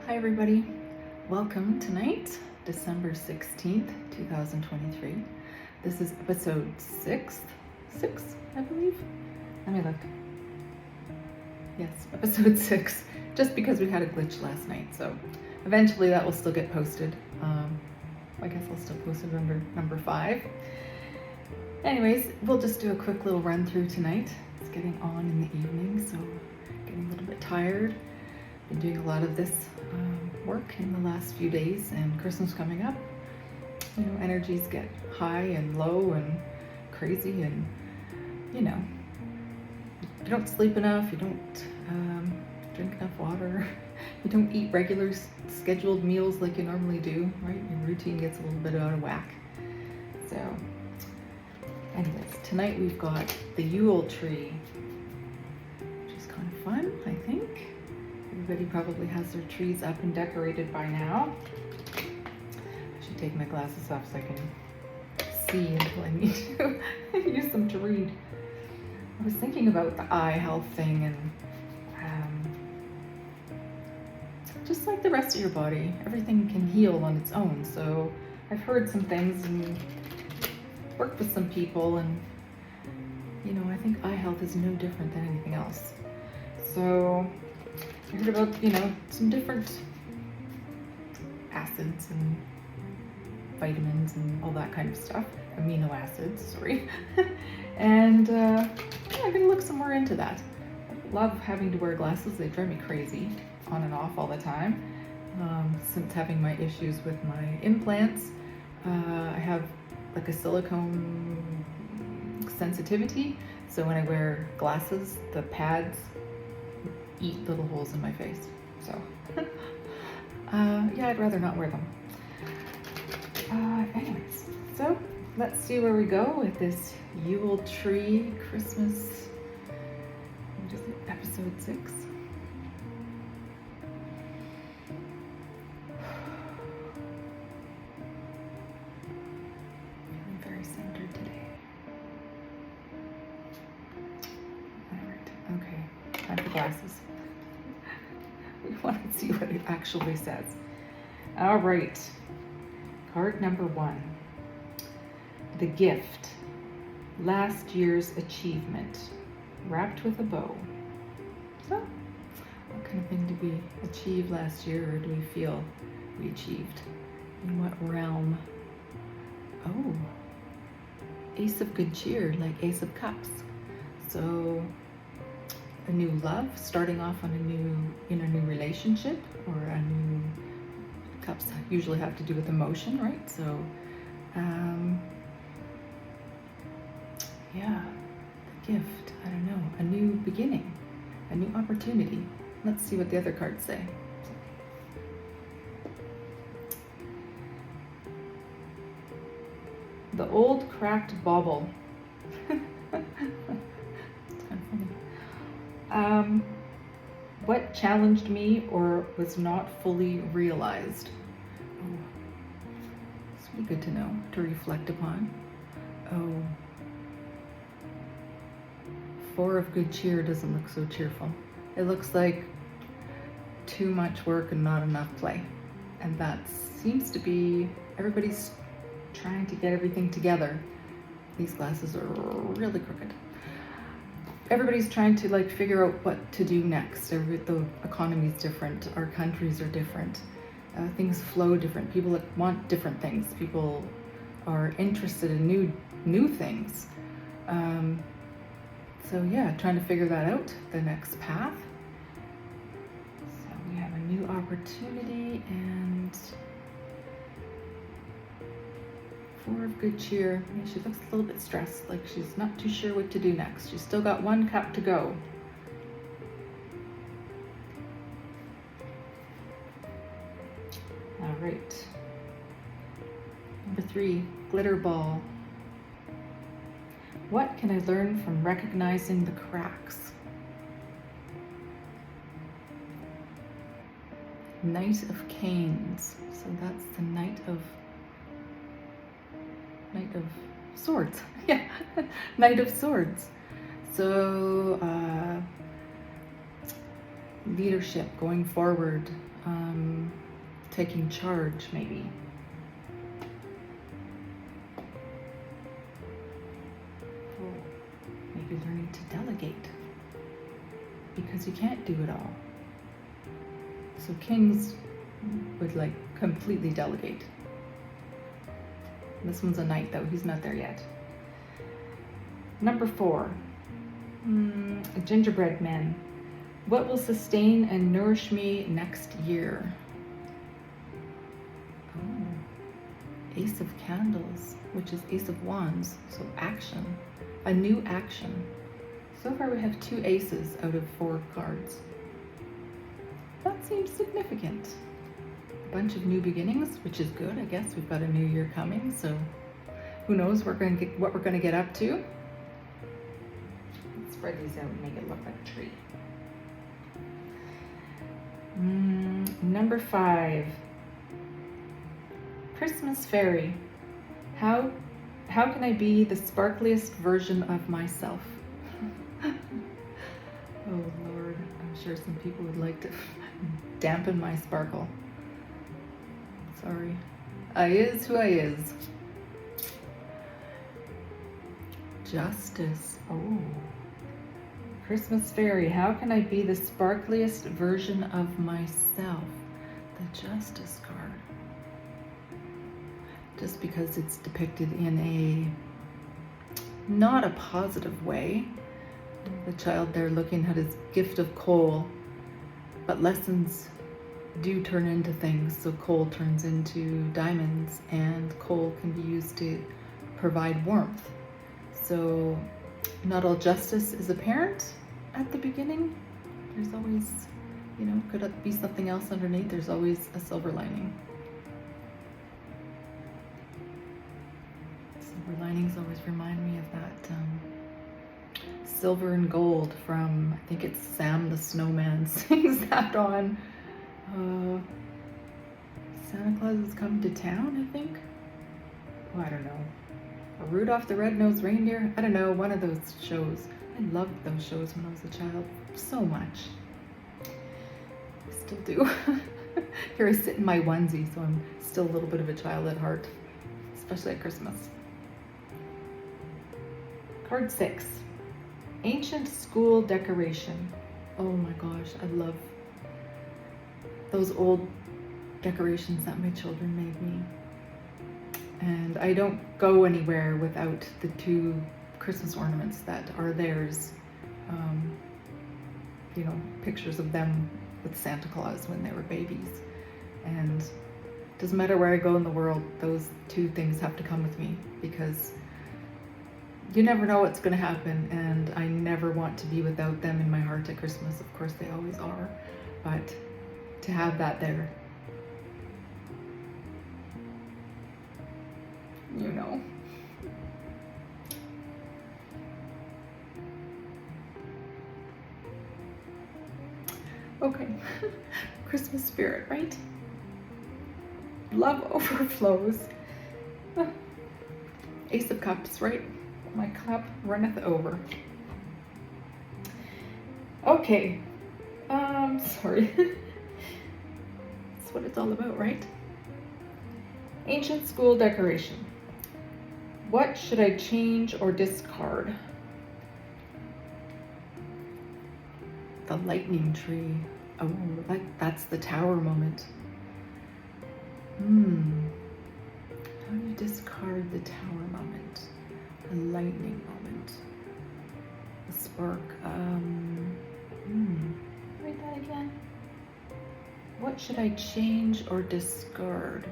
Hi everybody, welcome tonight, December 16th, 2023. This is episode 6, I believe. Let me look. Yes, episode 6, just because we had a glitch last night, so eventually that will still get posted. I guess I'll still post it under number 5. Anyways, we'll just do a quick little run through tonight. It's getting on in the evening, so getting a little bit tired. Been doing a lot of this work in the last few days, and Christmas coming up. You know, energies get high and low and crazy, and you know, you don't sleep enough, you don't drink enough water, you don't eat regular scheduled meals like you normally do, right? Your routine gets a little bit out of whack. So anyways, tonight we've got the Yule tree, which is kind of fun, I think. Everybody probably has their trees up and decorated by now. I should take my glasses off so I can see until I need to use them to read. I was thinking about the eye health thing, and just like the rest of your body, everything can heal on its own. So I've heard some things and worked with some people, and you know, I think eye health is no different than anything else. So I heard about, you know, some different acids and vitamins and all that kind of stuff. Amino acids, sorry. And yeah, I'm gonna look some more into that. I love having to wear glasses. They drive me crazy, on and off all the time. Since having my issues with my implants, I have like a silicone sensitivity. So when I wear glasses, the pads eat little holes in my face. So yeah, I'd rather not wear them. Anyways, so let's see where we go with this Yule tree Christmas. Just episode 6. Feeling very centered today. Alright, okay, time for glasses. We want to see what it actually says. All right, card number 1. The gift. Last year's achievement. Wrapped with a bow. So, what kind of thing did we achieve last year, or do we feel we achieved? In what realm? Oh, Ace of Good Cheer, like Ace of Cups. So, a new love, starting off on a new relationship, or a new, cups usually have to do with emotion, right? So yeah, the gift, I don't know, a new beginning, a new opportunity. Let's see what the other cards say. The old cracked bauble. What challenged me or was not fully realized? Oh, this would be good to know, to reflect upon. Oh, 4 of Good Cheer doesn't look so cheerful. It looks like too much work and not enough play. And that seems to be, everybody's trying to get everything together. These glasses are really crooked. Everybody's trying to like figure out what to do next. The economy's different, our countries are different, things flow different. People want different things. People are interested in new things. So yeah, trying to figure that out, the next path. So we have a new opportunity, and 4 of Good Cheer. Yeah, she looks a little bit stressed, like she's not too sure what to do next. She's still got 1 cup to go. All right. Number 3, glitter ball. What can I learn from recognizing the cracks? Knight of Canes. So that's the Knight of Swords. Yeah, Knight of Swords. So leadership, going forward, taking charge maybe. Maybe learning to delegate, because you can't do it all. So kings would like completely delegate. This one's a knight though, he's not there yet. Number 4, gingerbread men. What will sustain and nourish me next year? Oh, Ace of Candles, which is Ace of Wands, so action, a new action. So far we have 2 aces out of 4 cards. That seems significant. A bunch of new beginnings, which is good, I guess. We've got a new year coming, so who knows what we're going to get up to. Let's spread these out and make it look like a tree. Number 5, Christmas fairy. How can I be the sparkliest version of myself? Oh Lord, I'm sure some people would like to dampen my sparkle. Sorry. I is who I is. Justice. Oh. Christmas fairy. How can I be the sparkliest version of myself? The Justice card. Just because it's depicted in a not a positive way. The child there looking at his gift of coal, but lessons do turn into things. So coal turns into diamonds, and coal can be used to provide warmth. So not all justice is apparent at the beginning. There's always, could be something else underneath. There's always a silver lining. Silver linings always remind me of that Silver and Gold from, I think it's Sam the Snowman sings that on Santa Claus is Coming to Town, I think. Oh, I don't know. Or Rudolph the Red-Nosed Reindeer. I don't know, one of those shows. I loved those shows when I was a child so much. I still do. Here I sit in my onesie, so I'm still a little bit of a child at heart, especially at Christmas. Card 6. Ancient school decoration. Oh my gosh, I love those old decorations that my children made me. And I don't go anywhere without the 2 Christmas ornaments that are theirs. Pictures of them with Santa Claus when they were babies. And it doesn't matter where I go in the world, those 2 things have to come with me, because you never know what's going to happen, and I never want to be without them in my heart at Christmas. Of course, they always are, but to have that there, Okay, Christmas spirit, right? Love overflows. Ace of Cups, right? My cup runneth over. Okay, sorry. That's what it's all about, right? Ancient school decoration. What should I change or discard? The lightning tree. Oh, that's the tower moment. How do you discard the tower moment? The lightning moment. The spark. Read that again. What should I change or discard?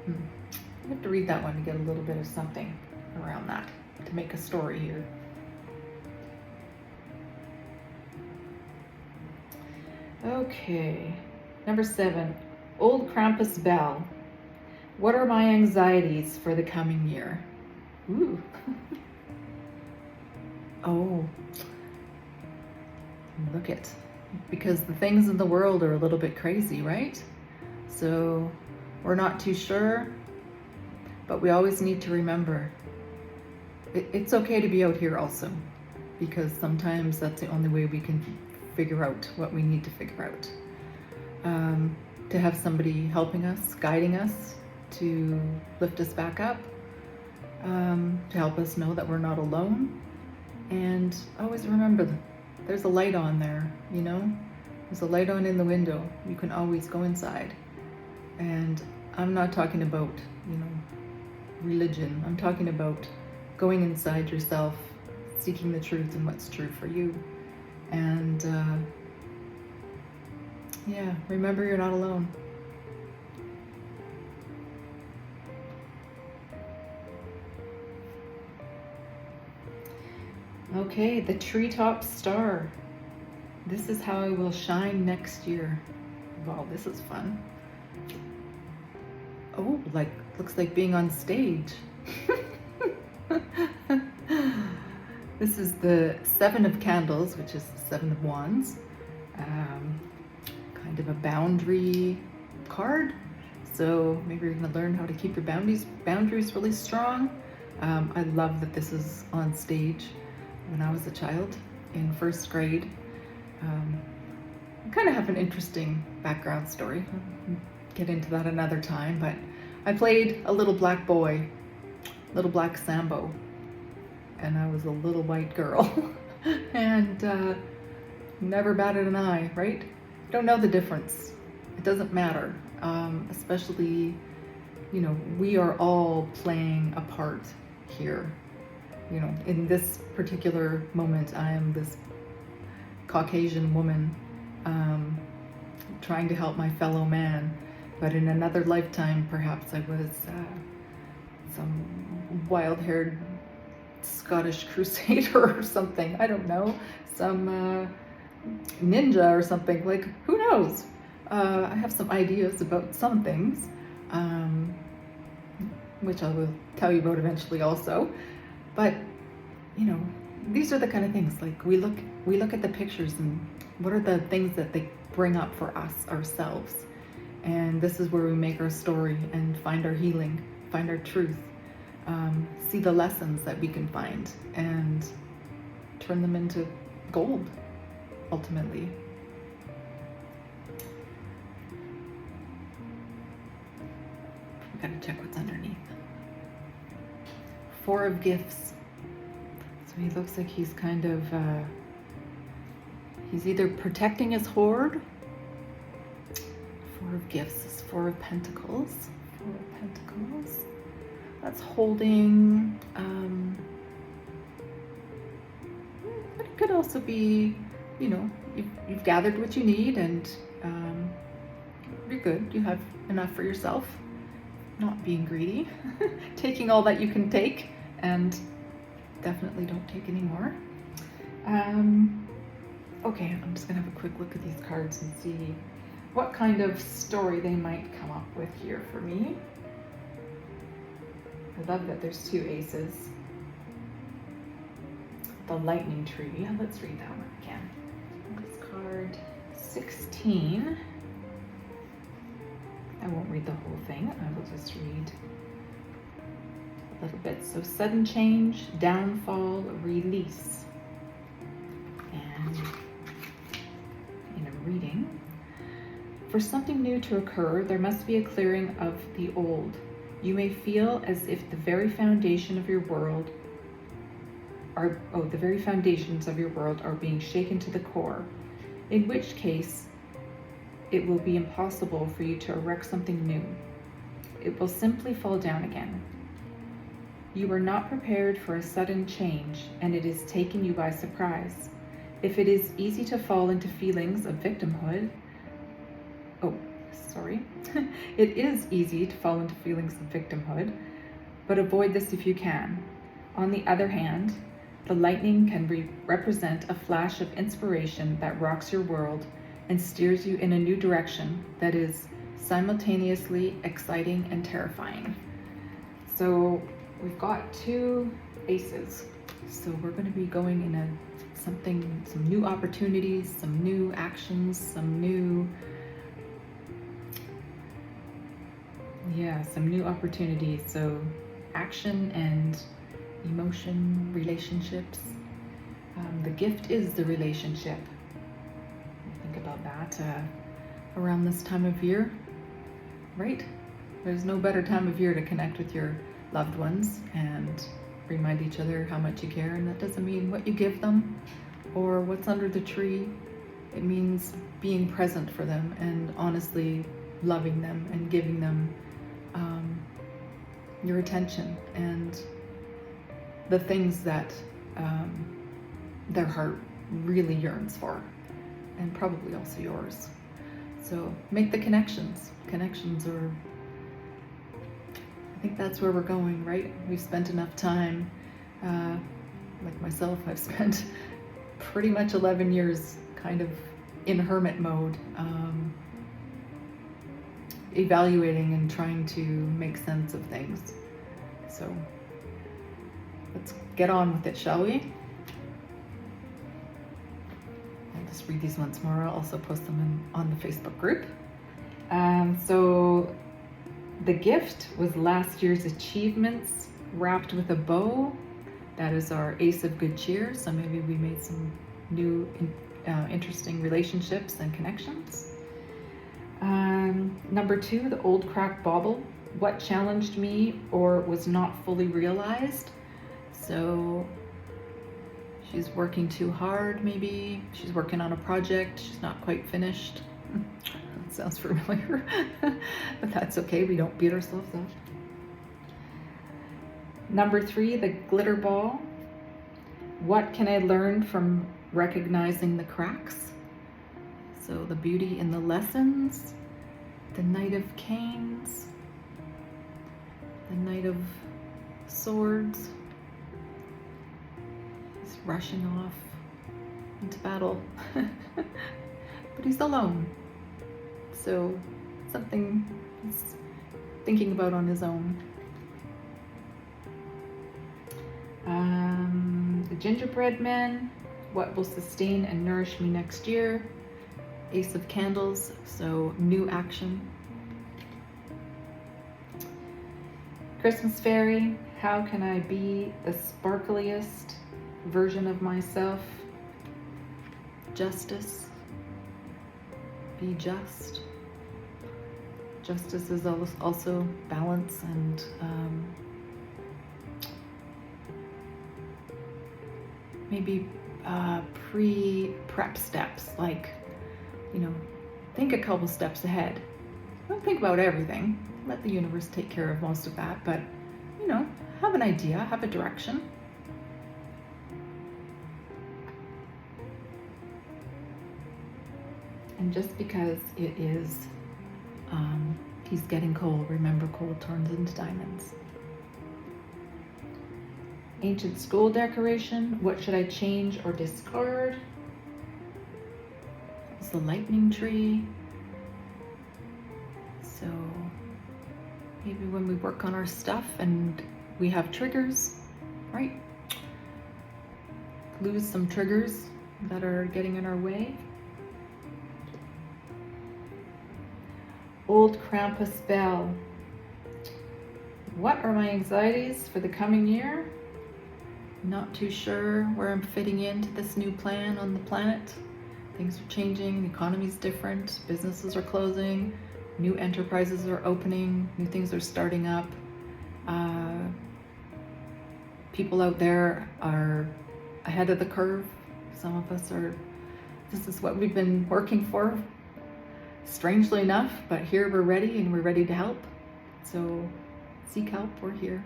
I have to read that one to get a little bit of something around that, to make a story here. Okay, number 7, Old Krampus Bell. What are my anxieties for the coming year? Ooh. Oh, look it. Because the things in the world are a little bit crazy, right? So we're not too sure, but we always need to remember it's okay to be out here also, because sometimes that's the only way we can figure out what we need to figure out. To have somebody helping us, guiding us, to lift us back up, to help us know that we're not alone. And always remember, there's a light on there, you know? There's a light on in the window. You can always go inside. And I'm not talking about, you know, religion. I'm talking about going inside yourself, seeking the truth and what's true for you. And yeah, remember you're not alone. Okay, the treetop star. This is how I will shine next year. Wow, this is fun. Oh, looks like being on stage. This is the 7 of Candles, which is the 7 of Wands. Kind of a boundary card. So maybe you're going to learn how to keep your boundaries really strong. I love that this is on stage. When I was a child in 1st grade, I kind of have an interesting background story. I'll get into that another time, but I played a little black boy, little black Sambo, and I was a little white girl, and never batted an eye, right? Don't know the difference. It doesn't matter, especially, you know, we are all playing a part here. You know, in this particular moment, I am this Caucasian woman trying to help my fellow man. But in another lifetime, perhaps I was some wild-haired Scottish crusader or something. I don't know. Some ninja or something. Like, who knows? I have some ideas about some things, which I will tell you about eventually also. But, you know, these are the kind of things, like we look at the pictures and what are the things that they bring up for us, ourselves. And this is where we make our story and find our healing, find our truth, see the lessons that we can find and turn them into gold, ultimately. We gotta check what's underneath. 4 of Gifts. So he looks like he's kind of, he's either protecting his hoard. 4 of Gifts is 4 of Pentacles. 4 of Pentacles. That's holding, but it could also be, you know, you've gathered what you need and you're good. You have enough for yourself. Not being greedy. Taking all that you can take. And definitely don't take any more. Okay, I'm just gonna have a quick look at these cards and see what kind of story they might come up with here for me. I love that there's 2 aces. The lightning tree. Let's read that one again. This card 16. I won't read the whole thing. I will just read a little bit. So sudden change, downfall, release. And in a reading, for something new to occur, there must be a clearing of the old. You may feel as if the very foundation of your world the very foundations of your world are being shaken to the core, in which case it will be impossible for you to erect something new. It will simply fall down again. You are not prepared for a sudden change, and it is taking you by surprise. If it is easy to fall into feelings of victimhood, it is easy to fall into feelings of victimhood, but avoid this if you can. On the other hand, the lightning can represent a flash of inspiration that rocks your world and steers you in a new direction that is simultaneously exciting and terrifying. So we've got 2 aces. So we're going to be going in some new opportunities, some new actions, some new opportunities. So action and emotion, relationships. The gift is the relationship. that around this time of year, right? There's no better time of year to connect with your loved ones and remind each other how much you care. And that doesn't mean what you give them or what's under the tree. It means being present for them and honestly loving them and giving them your attention and the things that their heart really yearns for, and probably also yours. So make the connections. Connections are, I think that's where we're going, right? We've spent enough time, like myself, I've spent pretty much 11 years kind of in hermit mode, evaluating and trying to make sense of things. So let's get on with it, shall we? I'll just read these once more. I'll also post them on the Facebook group. So the gift was last year's achievements wrapped with a bow. That is our Ace of Good Cheer. So maybe we made some new interesting relationships and connections. Number 2, the old crack bauble. What challenged me or was not fully realized? So she's working too hard, maybe. She's working on a project. She's not quite finished. That sounds familiar, but that's okay. We don't beat ourselves up. Number 3, the glitter ball. What can I learn from recognizing the cracks? So the beauty in the lessons, the Knight of Canes, the Knight of Swords. He's rushing off into battle, but he's alone. So something he's thinking about on his own. The gingerbread man. What will sustain and nourish me next year? Ace of Candles, so new action. Christmas fairy, how can I be the sparkliest version of myself? Justice, be just. Justice is also balance and maybe pre-prep steps, like, think a couple steps ahead. Don't think about everything. Let the universe take care of most of that, but, have an idea, have a direction. And just because it is, he's getting cold, remember cold turns into diamonds. Ancient school decoration, what should I change or discard? It's the lightning tree. So maybe when we work on our stuff and we have triggers, right? Lose some triggers that are getting in our way. Old Krampus bell. What are my anxieties for the coming year? Not too sure where I'm fitting into this new plan on the planet. Things are changing, the economy's different, businesses are closing, new enterprises are opening, new things are starting up. People out there are ahead of the curve. Some of us are, this is what we've been working for, strangely enough, but here we're ready and we're ready to help. So seek help, we're here.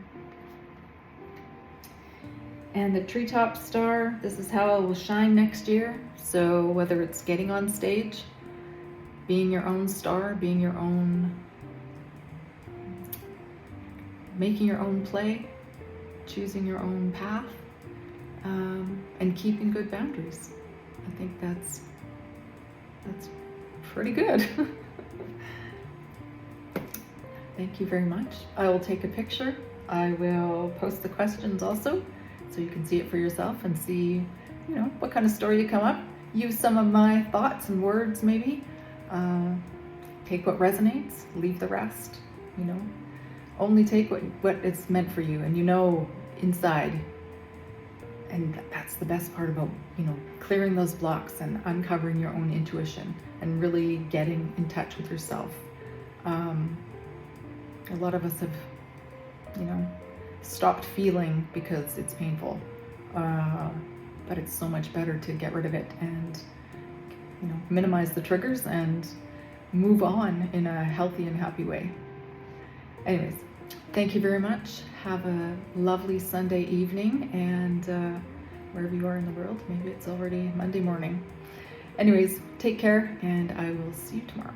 And the treetop star, this is how it will shine next year. So whether it's getting on stage, being your own star, being your own, making your own play, choosing your own path, and keeping good boundaries. I think that's pretty good. Thank you very much. I will take a picture. I will post the questions also, so you can see it for yourself and see, what kind of story you come up. Use some of my thoughts and words maybe. Take what resonates, leave the rest, Only take what is meant for you and inside. And that's the best part about, clearing those blocks and uncovering your own intuition. and really getting in touch with yourself. A lot of us have, stopped feeling because it's painful, but it's so much better to get rid of it and, minimize the triggers and move on in a healthy and happy way. Anyways, thank you very much. Have a lovely Sunday evening, and wherever you are in the world, maybe it's already Monday morning. Anyways, take care, and I will see you tomorrow.